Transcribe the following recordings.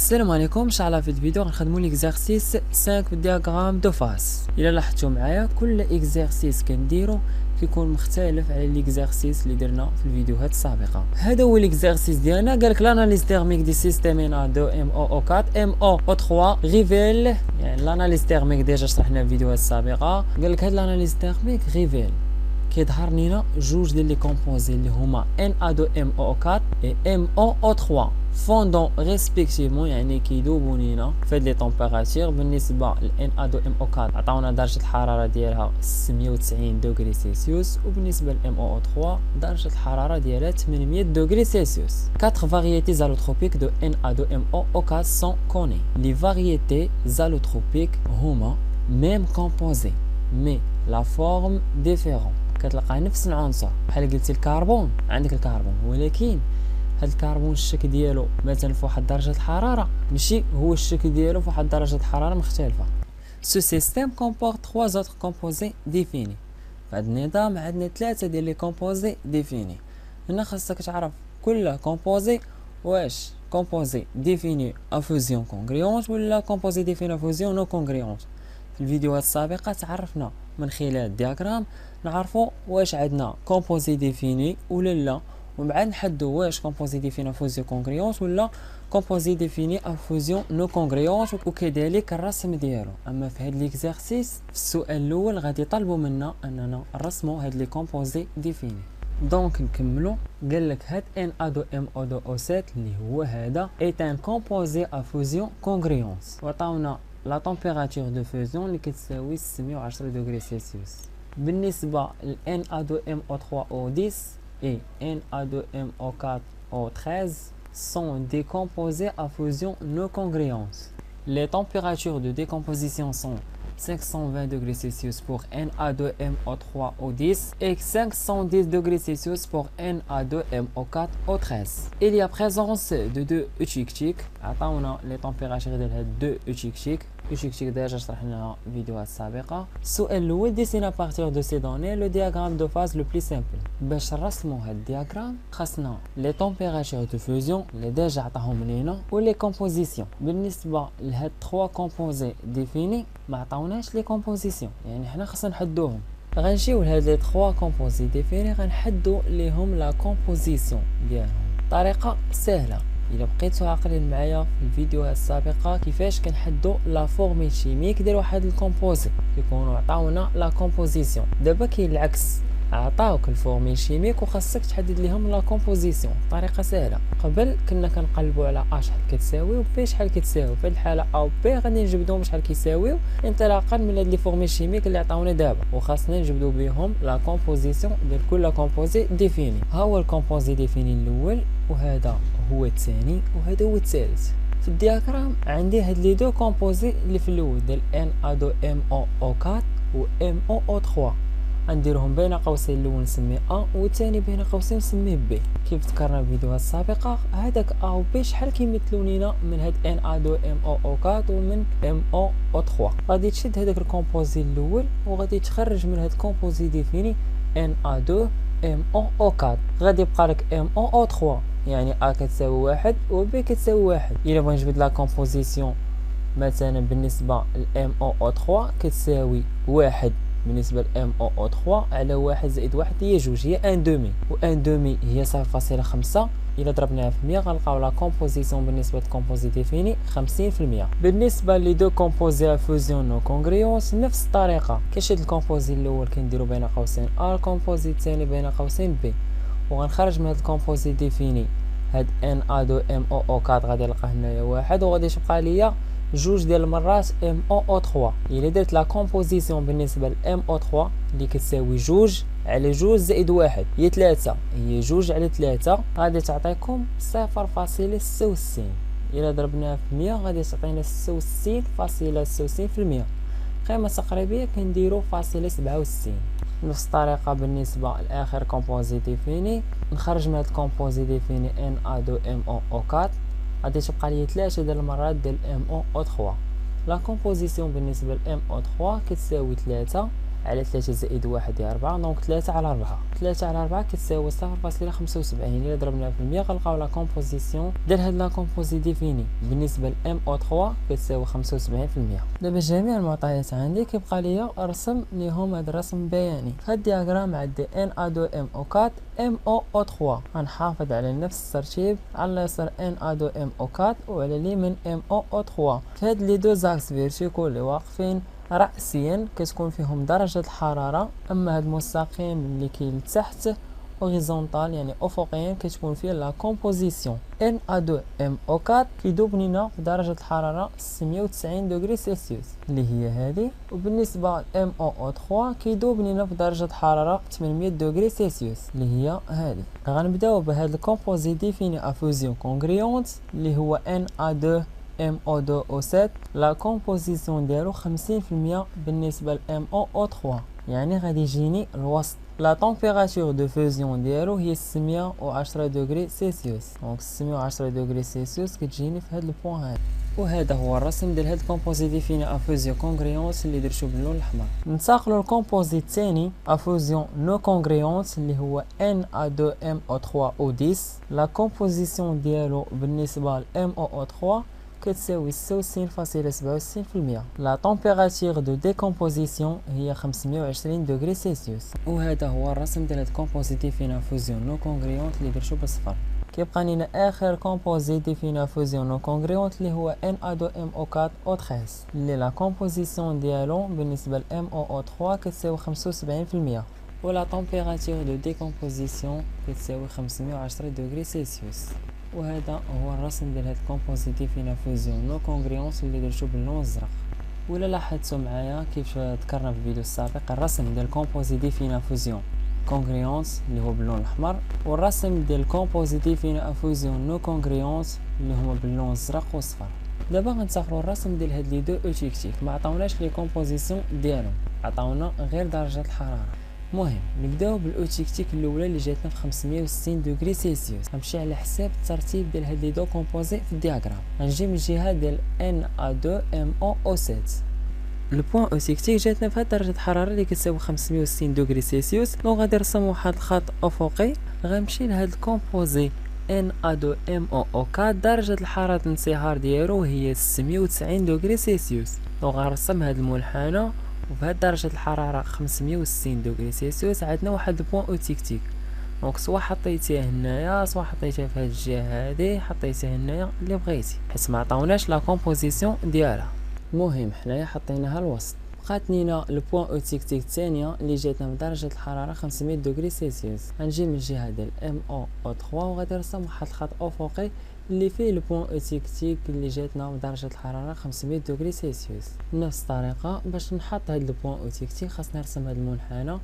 السلام عليكم. ان شاء الله في الفيديو غنخدموا ليكزارسيس 5 في الدياغرام دو فاس. الا لاحظتوا معايا كل اكزارسيس كنديرو كيكون مختلف على ليكزارسيس اللي درنا في الفيديوهات السابقه. هذا هو ليكزارسيس ديالنا. قالك لاناليز تيرميك دي سيستيم ان ا 2 ام او او 4 ام او او 3 ريفيل، يعني لاناليز تيرميك ديجا شرحنا في الفيديوهات السابقه. قالك هاد لاناليز تيرميك ريفيل كيظهر لينا جوج ديال لي كومبوزي اللي هما Na2MO4 et MOO3 فوندون ريسبكتيفمون، يعني كيذوبوا لينا في هاد لي طومبيراتور. بالنسبه ل Na2MO4 عطاونا درجه الحراره ديالها 690 دوغري سيلسيوس، وبالنسبه ل MOO3 درجه الحراره ديالها 800 دوغري سيلسيوس. 4 variétés allotropiques de Na2MO4 sont connues. Les variétés allotropiques هما même composé mais la forme différente. كتلقى نفس العنصر، بحال قلتي الكربون، عندك الكربون ولكن هاد الكربون الشكل ديالو مثلا فواحد درجه الحراره ماشي هو الشكل ديالو فواحد درجه الحراره مختلفه. سو سيستيم كومبورت 3 autres كومبوزي ديفيني. فهاد النظام عندنا 3 ديال لي كومبوزي ديفيني. هنا خاصك تعرف كل كومبوزي واش كومبوزي ديفيني ا فوزيون كونغريونت ولا كومبوزي ديفيني ا فوزيون نو كونغريونت. في الفيديوهات السابقه تعرفنا من خلال الدياغرام نعرفوا واش عندنا كومبوزي ديفيني ولا لا، ومن بعد نحددوا واش كومبوزي ديفيني ا فوزيون كونغريونس ولا كومبوزي ديفيني ا فوزيون نو كونغريونس، وكذلك الرسم ديالو. اما في هذا ليكزارسيس في السؤال الاول غادي يطلبوا منا اننا نرسموا هاد لي كومبوزي ديفيني. دونك نكملوا. قال لك هاد Na2MO2O7 اللي هو هذا est un composé à fusion congruence، وعطاونا لا تمبيراتور دو فوزيون اللي كتساوي 610 دوغري سيلسيوس. بالنسبه ل Na2MO3O10 et Na2MO4O13 sont décomposés à fusion non congruence. Les températures de décomposition sont 520 degrés Celsius pour Na2MO3O10 et 510 degrés Celsius pour Na2MO4O13. Il y a présence de deux échictiques. عطاونا les températures ديال هاد deux échictiques. échictique ديجا شرحناها في الفيديوهات السابقه. السؤال الاول ديسين à partir de ces données le diagramme de phase le plus simple. باش نرسموا هاد الدياغرام خاصنا les températures de fusion اللي ديجا عطاهم لينا و les compositions. بالنسبه لهاد 3 كومبوزي ديفيني ما عطاوناش لي كومبوزيسيون، يعني حنا خاصنا نحدوهم. غنجيو لهاد لي 3 كومبوزي ديفيني غنحدو ليهم لا كومبوزيسيون ديالهم. طريقه سهله الا بقيتوا عاقلين معايا في الفيديوهات السابقه كيفاش كنحدوا لا فورمي شيميك ديال واحد الكومبوزي. كيكونوا عطاونا لا كومبوزيسيون، دابا كاين العكس، عطاوك الفورمي شيميك وخاصك تحدد لهم لا كومبوزيسيون. طريقه سهله. قبل كنا كنقلبوا على ا شحال كتساوي و بي شحال كتساوي. في الحاله ا و بي غادي نجبدوهم شحال كيساويو انطلاقا من هاد لي فورمي شيميك اللي عطاونا دابا، وخاصنا نجبدوا بهم لا كومبوزيسيون ديال كل كومبوزي ديفيني. ها هو الكومبوزي ديفيني الاول، وهذا هو الثاني، وهذا هو الثالث. في الدياغرام عندي هاد لي دو كومبوزي اللي في الاول ديال Na2MO4 و MOO3 غنديرهم بين قوسين، الاول نسميه ا والثاني بين قوسين نسميه بي. كيف ذكرنا في الفيديوهات السابقه هذاك ا و بي شحال كيمثلوا لينا من هاد Na2MO4 ومن MOO3. غادي تشد هذاك الكومبوزي الاول وغادي تخرج من هاد الكومبوزي ديفيني Na2MO4. غادي يبقى لك MOO3، يعني ا كتساوي 1 و بي كتساوي 1. الا بغينا نجبد لا كومبوزيسيون مثلا بالنسبه ل MOO3 كتساوي 1 بالنسبه ل MOO3 على 1 زائد 1 هي 2، هي 1 دومي، و 1 دومي هي 0.5. الا ضربناها في 100 غنلقاو لا كومبوزيسيون بالنسبه للكومبوزي ديفيني 50%. بالنسبه لي دو كومبوزي فوزيون نو كونغريونس نفس الطريقه، كنشد الكومبوزي الاول كنديرو بين قوسين ا، الكومبوزي الثاني بين قوسين بي، وغنخرج من هاد الكومبوزي ديفيني هاد Na2MO4 غادي نلقى هنايا 1، وغادي تبقى ليا جوج ديال المرات MOO3. الا درت لا كومبوزيسيون بالنسبه ل MO3 اللي كتساوي 2 على 2 زائد 1 هي 3، هي 2 على 3 غادي تعطيكم 0.66. الا ضربناها في 100 غادي تعطينا 66.66%. قيمه تقريبيه كنديرو فاصله 67. نفس الطريقه بالنسبه لاخر كومبوزي ديفيني نخرج من هاد الكومبوزي ديفيني Na2MO4 غادي تبقى لي 3 ديال المرات ديال MOO3. لا كومبوزيسيون بالنسبه ل MO3 كتساوي 3 على 3 زائد 1 هي 4. دونك 3 على 4. 3 على 4 كتساوي 0.75. إلا ضربنا في المية غنلقاو لا كومبوزيسيون ديال هاد لا كومبوزي ديفيني بالنسبة ل MO3 كتساوي 75%. دابا جميع المعطيات عندي كيبقى ليا رسم ليهم هاد الرسم بياني. في هاد الدياغرام عندي Na2MO4 MOO3. غنحافظ على نفس الترتيب، على اليسار Na2MO4 وعلى اليمين MOO3. في هاد لي دو زاكس فيرتيكول اللي واقفين رأسيا كتكون فيهم درجة الحرارة، اما هاد المستقيم اللي كاين لتحت اوريزونتال يعني افقيا كتكون فيه لا كومبوزيسيون. Na2MO4 كيدوب لينا في درجة الحرارة 690 دوغري سلسيوس اللي هي هذه، وبالنسبة ل MOO3 كيدوب لينا في درجة حرارة 800 دوغري سلسيوس اللي هي هذه. غنبداو بهذا الكومبوزي ديفيني افوزيون كونغريونت اللي هو Na2MO2O7. لا كومبوزيسيون ديالو 50% بالنسبة ل MOO3، يعني غادي يجيني الوسط. لا تمبيراتور دو فوزيون ديالو هي 610 دوغري سلسيوس. دونك 610 دوغري سلسيوس كتجيني في هذا البوان هذا. وهذا هو الرسم ديال هاد الكومبوزي ديفيني افوزيون كونغريونس اللي درتو باللون الاحمر. ننتقلوا للكومبوزي الثاني افوزيون نو كونغريونس اللي هو Na2MO3O10. لا كومبوزيسيون ديالو بالنسبه ل MOO3 كتساوي 66.67%. لا تمبيراتور دو ديكومبوزيسيون هي 520 دوغري سلسيوس. وهذا هو الرسم ديال هاد الكومبوزي ديفيني فوزيون نو كونغريونت اللي درتو بالصفر. كيبقى لينا اخر كومبوزي ديفيني فوزيون نو كونغريونت اللي هو Na2MO4O13 اللي لا كومبوزيسيون ديالو بالنسبه ل MOO3 كتساوي 75%، ولا تمبيراتور دو ديكومبوزيسيون كتساوي 510 دوغري سلسيوس. وهذا هو الرسم ديال هاد الكومبوزي ديفيني فوزيون نو كونغريونس اللي درتو باللون الازرق. ولا لاحظتوا معايا كيف ذكرنا في الفيديو السابق الرسم ديال كومبوزي ديفيني فوزيون كونغريونس اللي هو باللون الاحمر، والرسم ديال كومبوزي ديفيني فوزيون نو كونغريونس اللي هما باللون الازرق والصفر. دابا غنتاخروا الرسم ديال هاد لي دو اوتيكتيك. ما عطاوناش لي كومبوزيسيون ديالهم، عطاونا غير درجه الحراره. المهم نبداو بالاوتيكتيك الاولى اللي جاتنا في 560 دوغري سلسيوس. غنمشي على حساب الترتيب ديال هاد لي دو كومبوزي في الدياغرام. غنجي من الجهه ديال Na2MO7. البوان اوتيكتيك جاتنا في هاد درجه الحراره اللي كتساوي 560 دوغري سلسيوس. دونك غادي نرسم واحد الخط افقي. غنمشي لهاد الكومبوزي Na2MO4. درجه الحراره الانصهار ديالو هي 690 دوغري سلسيوس. دونك غنرسم هاد المنحنى، وفي هاد درجة الحرارة 560 دوغري سلسيوس عندنا واحد البوان اوتيكتيك. دونك سوا حطيتيه هنايا، سوا حطيتيه في هاد الجهة هادي، حطيتيه هنايا اللي بغيتي، حيت ما عطاوناش لا كومبوزيسيون ديالها. المهم حنايا حطيناها الوسط. بقات لينا البوان اوتيكتيك الثانية اللي جاتنا بدرجة الحرارة 500 دوغري سلسيوس. غنجي من الجهة ديال MOO3 وغادي نرسم واحد الخط افقي اللي فيه البوان اوتيكتيك اللي جاتنا بدرجة الحرارة 500 دوغري سلسيوس. بنفس الطريقة باش نحط هاد البوان اوتيكتيك خاصنا نرسم هاد المنحنى.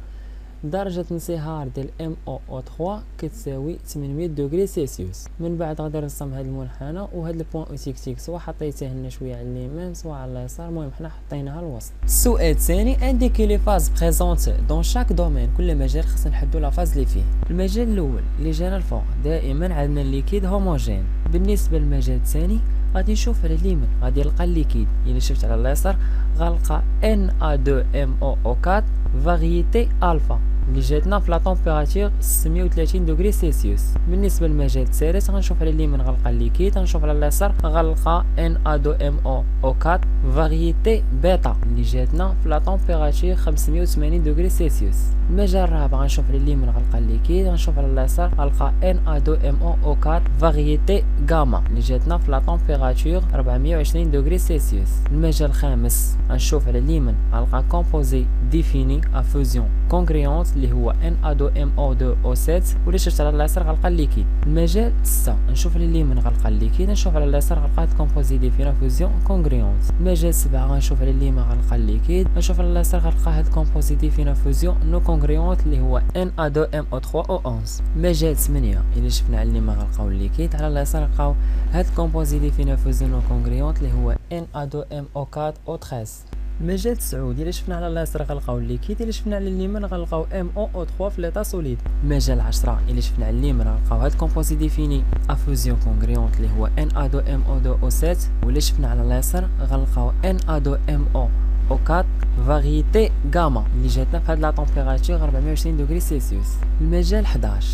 درجة انصهار ديال MOO3 كتساوي 800 دوغري سلسيوس. من بعد غادي نرسم هاد المنحنى وهاد البوان اوتيكتيك سوا حطيتيه هنا شويه على اليمين سوا على اليسار. المهم حنا حطيناها الوسط. السؤال الثاني انديكي لي فاز بريزونت دون شاك دومين. كل مجال خصنا نحددوا لا فاز اللي فيه. المجال الاول اللي جانا الفوق دائما عندنا الليكيد هوموجين. بالنسبه للمجال الثاني غادي نشوف على اليمين غادي نلقى الليكيد. الا شفت على اليسار غنلقى Na2MO4 فاريتي الفا اللي جاتنا في لا تمبيراتور 630 دوغري سلسيوس. بالنسبه للمجال الثالث غنشوف على اليمين غنلقى الليكيد، غنشوف على اليسار غنلقى Na2MO4 فاريتي بيتا اللي جاتنا في لا تمبيراتور 580 دوغري سلسيوس. المجال الرابع غنشوف على اليمين غنلقى الليكيد، غنشوف على اليسار غنلقى Na2MO4 فاريتي غاما اللي جاتنا في لا تمبيراتور 420 دوغري سلسيوس. المجال الخامس غنشوف على اليمين غنلقى كومبوزي ديفيني افوزيون كونغريونت اللي هو Na2MO2O7 ولا شفت على اليسار غنلقى الليكيد. المجال 6 نشوف على اليمين غنلقى الليكيد، نشوف على اليسار غنلقى كومبوزي ديفيني فوزيون كونغريونت. المجال 7 غنشوف على اليمين غنلقى الليكيد، نشوف على اليسار غنلقى هاد كومبوزي ديفيني فوزيون نو كونغريونت اللي هو Na2MO3O11. المجال 8 الا شفنا على اليمين غنلقاو الليكيد، على اليسار غنلقاو هاد كومبوزي ديفيني فوزيون نو كونغريونت اللي هو Na2MO4O13. المجال 9 الا شفنا على اليسار غنلقاو الليكيد، الا شفنا على اليمين غنلقاو MOO3 في ليطا سوليد. المجال 10 الا شفنا على اليمين غنلقاو هاد كومبوزي ديفيني افوزيون كونغريونت اللي هو Na2MO2O7 ولا شفنا على اليسار غنلقاو Na2MO MO4 فاريتي غاما اللي جاتنا في هاد لا طومبيراتور 420 دوغري سيلسيوس. المجال 11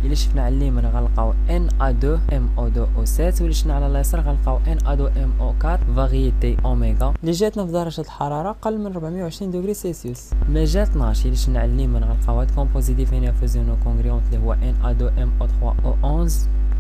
الا شفنا على اليمين غنلقاو Na2MO2O7 ولا شفنا على اليسار غنلقاو Na2MO4 فاريتي اوميغا اللي جاتنا في درجه الحراره اقل من 420 دوغري سيلسيوس. المجال 12 الا شفنا على اليمين غنلقاو هاد كومبوزيت فينا فوزيون كونغريونت اللي هو Na2MO3O11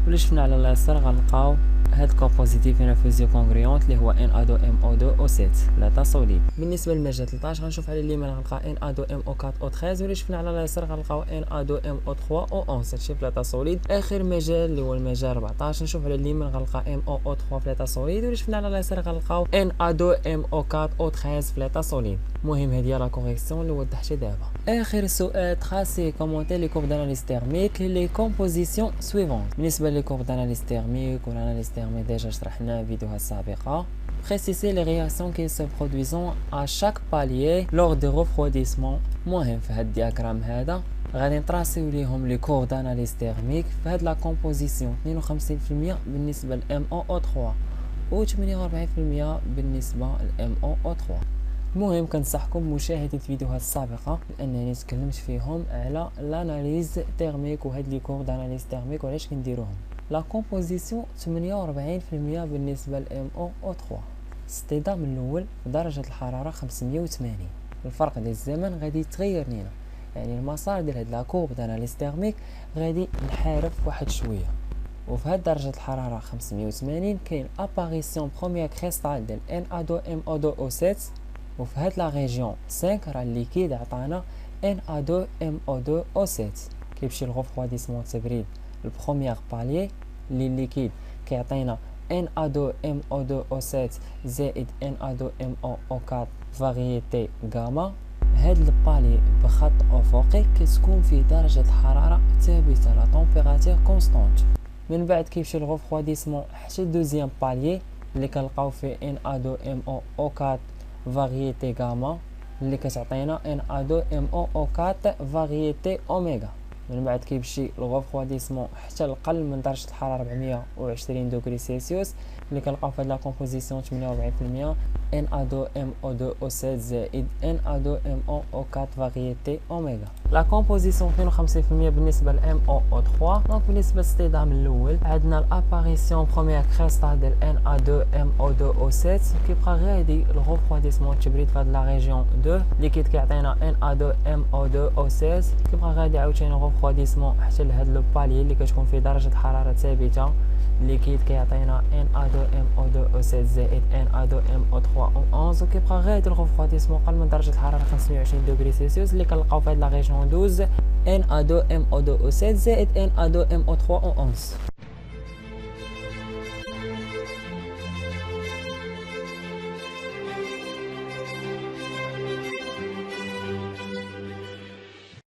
ولا شفنا على اليسار غنلقاو هاد الكومبوزيتيف هنا فوزيون كونغريونت اللي هو Na2MO2O7 بلاطه سوليد. بالنسبه للمجال 13 غنشوف على اليمين غنلقى Na2MO4O13 ولا شفنا على اليسار غنلقاو Na2MO3O11 هادشي بلاطه سوليد. اخر مجال اللي هو المجال 14 نشوف على اليمين غنلقى MO3 بلاطه سوليد ولا شفنا على اليسار غنلقاو Na2MO4O13 بلاطه سوليد. المهم هذه لا كوريكسيون اللي وضحتها دابا. اخر سؤال تراسي كومونتي لي كورب داناليز تيرميك لي كومبوزيسيون سويفونت. بالنسبه لي كورب داناليز تيرميك والاناليز thermique déjà شرحنا في فيديوهات سابقة. Préciser les réactions qui se produisent à chaque palier lors du refroidissement. مهم في هاد الدياغرام هذا غادي نطراسيو ليهم لي كور داناليز تيرميك في هاد لا كومبوزيسيون 52% بالنسبة ل MOO3 و 48% بالنسبة ل MOO3. المهم كنصحكم بمشاهدة الفيديوهات السابقة لأنني تكلمت فيهم على الاناليز تيرميك وهاد لي كور داناليز تيرميك وعلاش كنديروهم. لا كومبوزيسيون 48% بالنسبة ل MOO3 اصطدام الأول بدرجة الحرارة 580. الفرق ديال الزمن غادي يتغير لينا، يعني المسار ديال هاد لا كورب داناليز تيرميك غادي نحارف واحد شوية. وفي هاد درجة الحرارة 580 كاين اباريسيون بروميير كريستال ديال Na2MO2O7 وفي هاد لا ريجيون 5 راه الليكيد عطانا Na2MO2O7 كيمشي لغوفرواديسمون تبريد البروميير بالي اللي الليكيد كيعطينا Na2MO2O7 زائد Na2MO4 فاريتي غاما. هاد البالي بخط افقي كتكون فيه درجة الحرارة ثابتة لا طومبيراتور كونستانت. من بعد كيمشي لغوفرواديسمون حتى الدوزيام بالي اللي كنلقاو فيه Na2MO4 فاريتي غاما اللي كتعطينا Na2MO4 فاريتي اوميغا. من بعد كيمشي الغوفرواديسمون حتى القل من درجة الحرارة 420 دوغري سيلسيوس اللي كنلقاو في هاد لا كومبوزيسيون 48% Na2MO2O7 زائد Na2MO4 فاريتي اوميغا. لا كومبوزيسيون 52% بالنسبة ل MOO3. دونك بالنسبة للاصطدام الأول عندنا الاباريسيون بروميير كريستال ديال Na2MO2O7 كيبقى غادي الغوفرواديسمون التبريد في هاد لا ريجيون 2 اللي كيعطينا Na2MO2O7 كيبقى غادي عاوتاني غوفرواديسمون حتى لهاد لو بالي اللي كتكون فيه درجة الحرارة ثابتة الليكيد كيعطينا Na2MO2O7 زائد Na2MO3O11 وكيبقى غادي الغوفرواديسمون قل من درجة الحرارة 25 دوغري سيلسيوس اللي كنلقاو في هاد لا ريجيون 12 Na2MO2O7 زائد Na2MO3O11.